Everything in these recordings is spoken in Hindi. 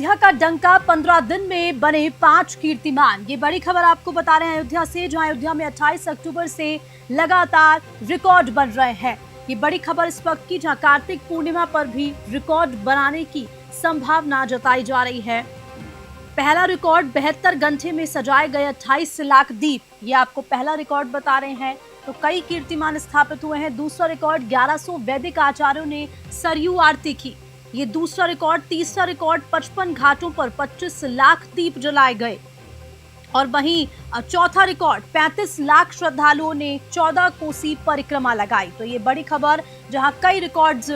अयोध्या का डंका 15 दिन में बने 5 कीर्तिमान। ये बड़ी खबर आपको बता रहे हैं अयोध्या से, जहां अयोध्या में 28 अक्टूबर से लगातार रिकॉर्ड बन रहे हैं। ये बड़ी खबर इस वक्त की, जहां कार्तिक पूर्णिमा पर भी रिकॉर्ड बनाने की संभावना जताई जा रही है। पहला रिकॉर्ड 72 घंटे में सजाए गए 28 लाख दीप, ये आपको पहला रिकॉर्ड बता रहे हैं। तो कई कीर्तिमान स्थापित हुए हैं। दूसरा रिकॉर्ड 1100 वैदिक आचार्यों ने सरयू आरती की, ये दूसरा रिकॉर्ड। तीसरा रिकॉर्ड 55 घाटों पर 25 लाख दीप जलाए गए। और वहीं चौथा रिकॉर्ड 35 लाख श्रद्धालुओं ने 14 कोसी परिक्रमा लगाई। तो ये बड़ी खबर, जहां कई रिकॉर्ड्स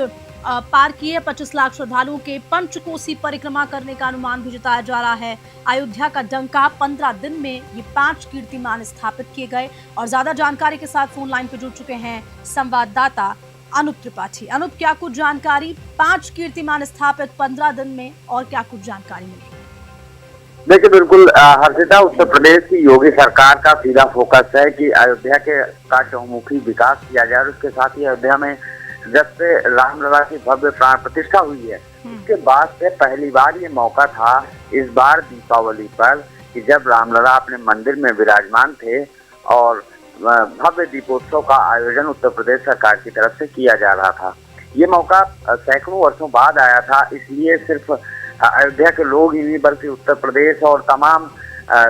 पार किए। 25 लाख श्रद्धालुओं के पंचकोसी परिक्रमा करने का अनुमान भी जताया जा रहा है। अयोध्या का डंका 15 दिन में ये 5 कीर्तिमान स्थापित किए गए। और ज्यादा जानकारी के साथ फोन लाइन पर जुड़ चुके हैं संवाददाता अनुप त्रिपाठी। अनुप, क्या कुछ जानकारी, 5 कीर्तिमान स्थापित 15 दिन में, और क्या कुछ जानकारी मिली? देखिए, बिल्कुल हर्षिता, उत्तर प्रदेश की योगी सरकार का सीधा फोकस है कि अयोध्या का चहुमुखी विकास किया जाए। और उसके साथ ही अयोध्या में जब से रामलला की भव्य प्राण प्रतिष्ठा हुई है, उसके बाद से पहली बार ये मौका था इस बार दीपावली पर कि जब रामलला अपने मंदिर में विराजमान थे और भव्य दीपोत्सव का आयोजन उत्तर प्रदेश सरकार की तरफ से किया जा रहा था। ये मौका सैकड़ों वर्षों बाद आया था, इसलिए सिर्फ अयोध्या के लोग ही नहीं बल्कि उत्तर प्रदेश और तमाम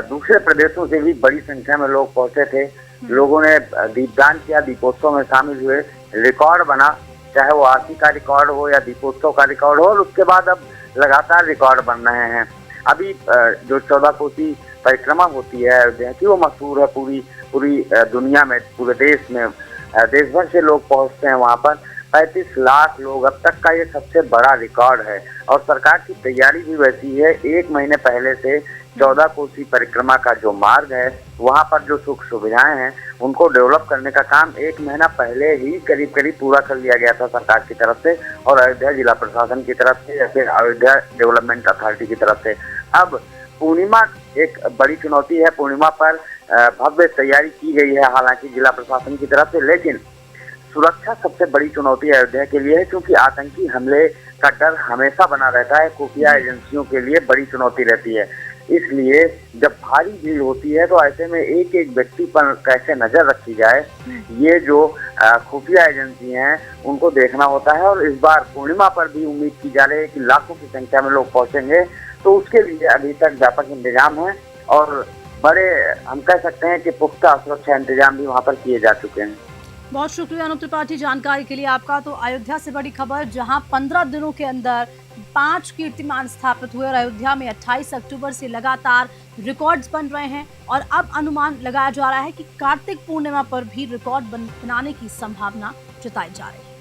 दूसरे प्रदेशों से भी बड़ी संख्या में लोग पहुंचे थे। लोगों ने दीपदान किया, दीपोत्सव में शामिल हुए, रिकॉर्ड बना, चाहे वो आरती का रिकॉर्ड हो या दीपोत्सव का रिकॉर्ड हो। और उसके बाद अब लगातार रिकॉर्ड बन रहे हैं। अभी जो 14 कोसी परिक्रमा होती है अयोध्या की, वो मशहूर है पूरी दुनिया में, पूरे देश में, देश भर से लोग पहुंचते हैं वहां पर। 35 लाख लोग, अब तक का ये सबसे बड़ा रिकॉर्ड है। और सरकार की तैयारी भी वैसी है, 1 महीने पहले से 14 कोसी परिक्रमा का जो मार्ग है, वहां पर जो सुख सुविधाएं हैं, उनको डेवलप करने का काम 1 महीना पहले ही करीब पूरा कर लिया गया था सरकार की तरफ से और अयोध्या जिला प्रशासन की तरफ से या फिर अयोध्या डेवलपमेंट अथॉरिटी की तरफ से। अब पूर्णिमा एक बड़ी चुनौती है। पूर्णिमा पर भव्य तैयारी की गई है हालांकि जिला प्रशासन की तरफ से, लेकिन सुरक्षा सबसे बड़ी चुनौती अयोध्या के लिए है, क्योंकि आतंकी हमले का डर हमेशा बना रहता है। खुफिया एजेंसियों के लिए बड़ी चुनौती रहती है। इसलिए जब भारी भीड़ होती है तो ऐसे में एक एक व्यक्ति पर कैसे नजर रखी जाए, ये जो खुफिया एजेंसी हैं उनको देखना होता है। और इस बार पूर्णिमा पर भी उम्मीद की जा रही है कि लाखों की संख्या में लोग पहुंचेंगे, तो उसके लिए अभी तक व्यापक इंतजाम है और बड़े, हम कह सकते हैं कि पुख्ता सुरक्षा इंतजाम भी वहाँ पर किए जा चुके हैं। बहुत शुक्रिया अनुप त्रिपाठी जानकारी के लिए आपका। तो अयोध्या से बड़ी खबर, जहां 15 दिनों के अंदर 5 कीर्तिमान स्थापित हुए और अयोध्या में 28 अक्टूबर से लगातार रिकॉर्ड्स बन रहे हैं। और अब अनुमान लगाया जा रहा है कि कार्तिक पूर्णिमा पर भी रिकॉर्ड बनाने की संभावना जताई जा रही है।